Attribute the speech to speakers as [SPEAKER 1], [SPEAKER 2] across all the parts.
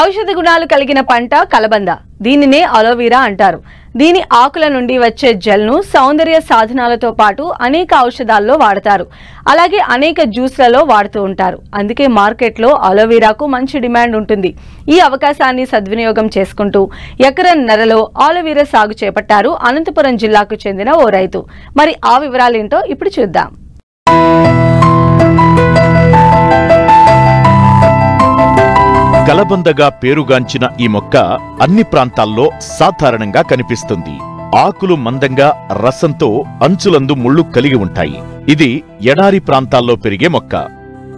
[SPEAKER 1] ఔషధ గుణాలు కలిగిన పంట కలబంద. దీనినే అలోవెరా అంటారు. దీని ఆకుల నుండి వచ్చే జెల్ను సౌందర్య సాధనాలతో పాటు అనేక ఔషధాల్లో వాడతారు. అలాగే అనేక జ్యూస్లలో వాడుతూ ఉంటారు. అందుకే మార్కెట్లో అలోవెరాకు మంచి డిమాండ్ ఉంటుంది. ఈ అవకాశాన్ని సద్వినియోగం చేసుకుంటూ ఎకరన్నరలో అలోవెరా సాగు చేపట్టారు అనంతపురం జిల్లాకు చెందిన ఓ రైతు. మరి ఆ వివరాలేంటో ఇప్పుడు చూద్దాం.
[SPEAKER 2] కలబందగా పేరుగాంచిన ఈ మొక్క అన్ని ప్రాంతాల్లో సాధారణంగా కనిపిస్తుంది. ఆకులు మందంగా రసంతో అంచులందు ముళ్ళు కలిగి ఉంటాయి. ఇది ఎడారి ప్రాంతాల్లో పెరిగే మొక్క.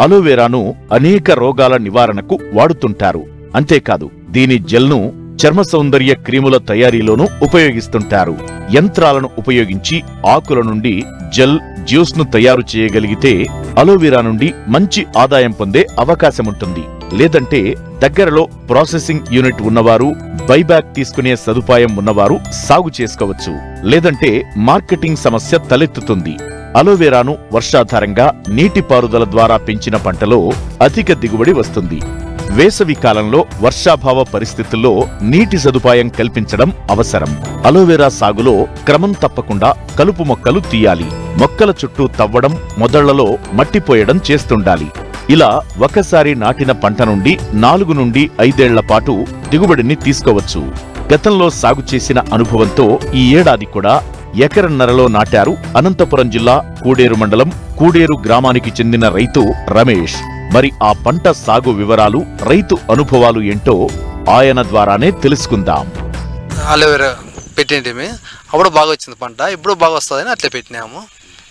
[SPEAKER 2] అలోవెరాను అనేక రోగాల నివారణకు వాడుతుంటారు. అంతేకాదు దీని జెల్ను చర్మ సౌందర్య క్రీముల తయారీలోనూ ఉపయోగిస్తుంటారు. యంత్రాలను ఉపయోగించి ఆకుల నుండి జెల్, జ్యూస్ ను తయారు చేయగలిగితే అలోవెరా నుండి మంచి ఆదాయం పొందే అవకాశముంటుంది. లేదంటే దగ్గరలో ప్రాసెసింగ్ యూనిట్ ఉన్నవారు, బైబ్యాక్ తీసుకునే సదుపాయం ఉన్నవారు సాగు చేసుకోవచ్చు. లేదంటే మార్కెటింగ్ సమస్య తలెత్తుతుంది. అలోవెరాను వర్షాధారంగా నీటిపారుదల ద్వారా పెంచిన పంటలో అధిక దిగుబడి వస్తుంది. వేసవి కాలంలో వర్షాభావ పరిస్థితుల్లో నీటి సదుపాయం కల్పించడం అవసరం. అలోవెరా సాగులో క్రమం తప్పకుండా కలుపు మొక్కలు తీయాలి. మొక్కల చుట్టూ తవ్వడం, మొదళ్లలో మట్టిపోయడం చేస్తుండాలి. ఇలా ఒకసారి నాటిన పంట నుండి 4 నుండి 5 ఏళ్ల పాటు దిగుబడిని తీసుకోవచ్చు. గతంలో సాగు చేసిన అనుభవంతో ఈ ఏడాది కూడా ఎకరన్నరలో నాటారు అనంతపురం జిల్లా కూడేరు మండలం కూడేరు గ్రామానికి చెందిన రైతు రమేష్. మరి ఆ పంట సాగు వివరాలు, రైతు అనుభవాలు ఏంటో ఆయన ద్వారానే తెలుసుకుందాం.
[SPEAKER 3] అలోవెరా పెట్టింటిమి, అప్పుడు బాగా వచ్చింది పంట. ఇప్పుడు బాగా వస్తుందని అట్లా పెట్టినాము.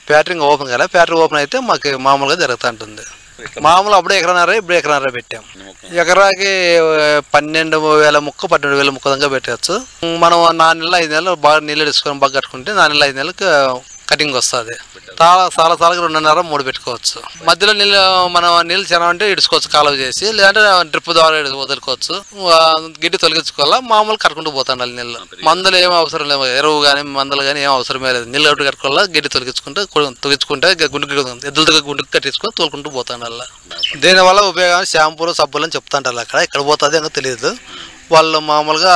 [SPEAKER 3] ఫ్యాక్టరీ ఓపెన్ కదా, ఫ్యాక్టరీ ఓపెన్ అయితే మాకు మామూలుగా జరుగుతూ ఉంటుంది. మామూలు అప్పుడు ఎకరన్నర, ఇప్పుడు ఎకరన్నర పెట్టాం. ఎకరాకి 12,000 ముక్క 12,000 ముక్క దాకా పెట్టచ్చు. మనం 4 నెలలు 5 నెలలు బాగా నీళ్ళు తీసుకొని బాగా కట్టుకుంటే 4 నెలలు 5 నెలలకు కటింగ్ వస్తుంది. చాలా 2.5 3 పెట్టుకోవచ్చు. మధ్యలో మనం నీళ్ళు చెనవంటే ఇడుచుకోవచ్చు, కాలువ చేసి. లేదంటే డ్రిప్ ద్వారా వదులుకోవచ్చు. గిడ్డి తొలగించుకోవాలా, మామూలు కట్టుకుంటూ పోతాండాలి. నీళ్ళు మందులు ఏం అవసరం లేదు, ఎరువు కానీ మందులు కానీ ఏం అవసరమే లేదు. నీళ్ళు ఒకటి కట్టుకోవాలా, గిడ్డి తొలగించుకుంటే ఎద్దులతో గుండుకు కట్టించుకొని తోలుకుంటూ పోతాండాల. దీనివల్ల ఉపయోగం షాంపూలు, సబ్బులు అని చెప్తాంటారు. అక్కడ ఎక్కడ పోతుంది అని తెలియదు. వాళ్ళు మామూలుగా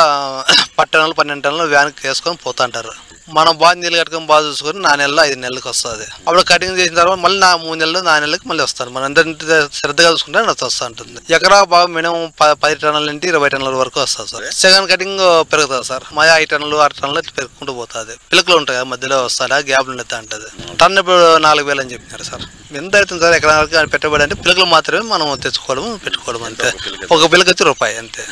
[SPEAKER 3] 10 టన్నులు 12 టన్నులు వ్యాన్కి వేసుకొని పోతాంటారు. మనం బాగా నీళ్ళు కట్టుకొని బాగా చూసుకొని 4 నెలలు 5 నెలలకు వస్తుంది. అప్పుడు కటింగ్ చేసిన తర్వాత మళ్ళీ 3 నెలలు 4 నెలలకు మళ్ళీ వస్తాను. మనం అందరి శ్రద్ధగా చూసుకుంటే వస్తూ ఉంటుంది. ఎకరా బాగా మినిమం 10 టన్నుల నుండి 20 టన్నుల వరకు వస్తుంది సార్. సెకండ్ కటింగ్ పెరుగుతుంది సార్. మా 5 టన్నులు 6 టన్నులు పెరుగుకుంటూ పోతుంది. పిలకలు ఉంటాయి మధ్యలో వస్తాయి, గ్యాప్లు నెత్తా ఉంటుంది. టన్ను ఇప్పుడు 4,000 అని చెప్పినారు సార్. ఎంత అవుతుంది సార్ ఎకరానికి పెట్టుబడి అంటే? పిలకలు మాత్రమే మనం తెచ్చుకోవడం పెట్టుకోవడం అంతే. ఒక పిలక వచ్చి రూపాయి అంతే.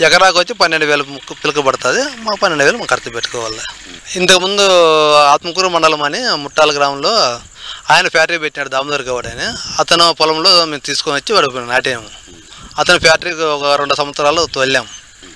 [SPEAKER 3] ఎకరాకు వచ్చి 12,000 పిలక పడుతుంది. మా 12,000 మనం ఖర్చు పెట్టుకోవాలి. ఇంతకుముందు ఆత్మకూరు మండలం అని ముట్టాల గ్రామంలో ఆయన ఫ్యాక్టరీ పెట్టినాడు, దామోదర్ గౌడ్ అని. అతను పొలంలో మేము తీసుకొని వచ్చి వాడు నాటాము. అతను ఫ్యాక్టరీకి ఒక 2 సంవత్సరాలు తోలాం.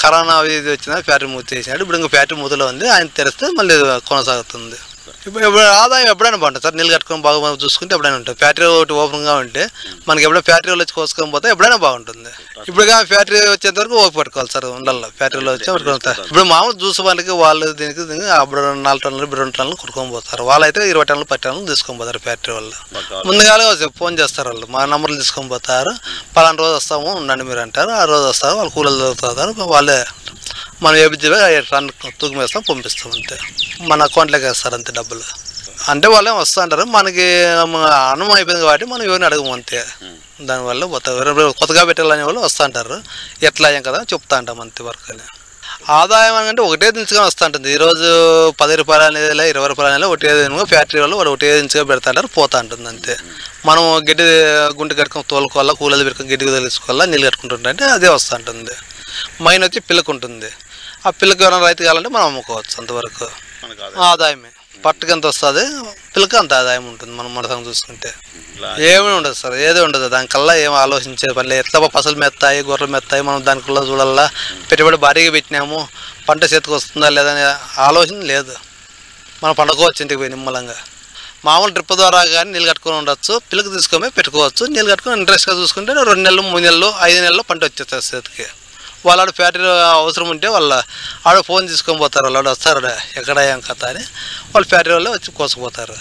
[SPEAKER 3] కరోనా ఇది వచ్చిన ఫ్యాక్టరీ మూత చేసినాడు. ఇప్పుడు ఇంకా ఫ్యాక్టరీ మూతలో ఉంది. ఆయన తెరిస్తే మళ్ళీ కొనసాగుతుంది. ఇప్పుడు ఆదాయం ఎప్పుడైనా బాగుంటుంది సార్. నీళ్ళు కట్టుకొని బాగా చూసుకుంటే ఎప్పుడైనా ఉంటుంది. ఫ్యాక్టరీ ఒకటి ఓపెన్గా ఉంటే మనకి ఎప్పుడైనా ఫ్యాక్టరీలో వచ్చి కోసుకొని పోతే ఎప్పుడైనా బాగుంటుంది. ఇప్పుడు ఫ్యాక్టరీ వచ్చేంత వరకు ఓపిక పట్టుకోవాలి సార్. ఉండాలి ఫ్యాక్టరీలో వచ్చి పట్టుకుంటారు. ఇప్పుడు మామూలు జ్యూస్ వాళ్ళకి వాళ్ళు దీనికి అప్పుడు 4 టన్నులు 2 టన్నులు కొట్టుకొని పోతారు. వాళ్ళైతే 20 టన్నులు 10 టన్నులు తీసుకొని పోతారు. ఫ్యాక్టరీ వాళ్ళు ముందుగానే ఫోన్ చేస్తారు. వాళ్ళు మా నెంబర్లు తీసుకొని పోతారు. పలానా రోజు వస్తాము ఉండండి మీరు అంటారు. ఆ రోజు వస్తారు. వాళ్ళు కూలీలు దొరుకుతారు. వాళ్ళే మనం ఏబిజీలో టన్ తూకం వేస్తాం, పంపిస్తాం అంతే. మన అకౌంట్లోకి వేస్తారు అంతే డబ్బులు. అంటే వాళ్ళే వస్తూ అంటారు. మనకి అనుభవం అయిపోయింది కాబట్టి మనం ఎవరిని అడగము అంతే. దానివల్ల కొత్తగా పెట్టాలనే వాళ్ళు వస్తూ అంటారు. ఎట్లా అయ్యాం కదా చెప్తా అంటాం అంతే వరకు. అని ఆదాయం అంటే ఒకటే దించుగా వస్తూ ఉంటుంది. ఈరోజు 10 రూపాయలు అనేది 20 రూపాయలు అనేది ఒకటే దినుగా ఫ్యాక్టరీ వాళ్ళు ఒకటే దించుగా పెడతా అంటారు, పోతా ఉంటుంది అంతే. మనం గిడ్డి గుంటె కట్టుకొని తోలుకోవాలా, కూలీలు పెట్టుకొని గిడ్డికి తెలుసుకోవాలా, నీళ్ళు కట్టుకుంటుంటే అదే వస్తూ ఉంటుంది. మైన్ వచ్చి పిల్లకు ఉంటుంది. ఆ పిల్లకి ఎవరైనా రైతు కావాలంటే మనం అమ్ముకోవచ్చు. అంతవరకు ఆదాయమే. పట్టుకు ఎంత వస్తుంది, పిల్లకి అంత ఆదాయం ఉంటుంది. మనం మొదటి చూసుకుంటే ఏమీ ఉండదు సార్. ఏదో ఉండదు. దానికల్లా ఏం ఆలోచించే పని లేదు. ఎట్లా పసలు మెత్తాయి, గొర్రెలు మెత్తాయి, మనం దానికల్లా చూడాలా. పెట్టుబడి భారీగా పెట్టినాము, పంట చేతికి వస్తుందా లేదని ఆలోచన లేదు. మనం పండుకోవచ్చు ఇంటికి పోయి నిమ్మలంగా. మామూలు డ్రిప్ ద్వారా కానీ నీళ్ళు కట్టుకొని ఉండొచ్చు. పిల్లకి తీసుకొని పెట్టుకోవచ్చు. నీళ్ళు కట్టుకొని ఇంట్రెస్ట్గా చూసుకుంటే 2 నెలలు 3 నెలలు 5 నెలలు పంట వచ్చేస్తుంది చేతికి. వాళ్ళు ఫ్యాక్టరీ అవసరం ఉంటే వాళ్ళు ఆడ ఫోన్ తీసుకొని పోతారు. వాళ్ళు వస్తారు, ఎక్కడ ఏం కథ అని వాళ్ళు ఫ్యాక్టరీ వాళ్ళు వచ్చి కోసుకుపోతారు.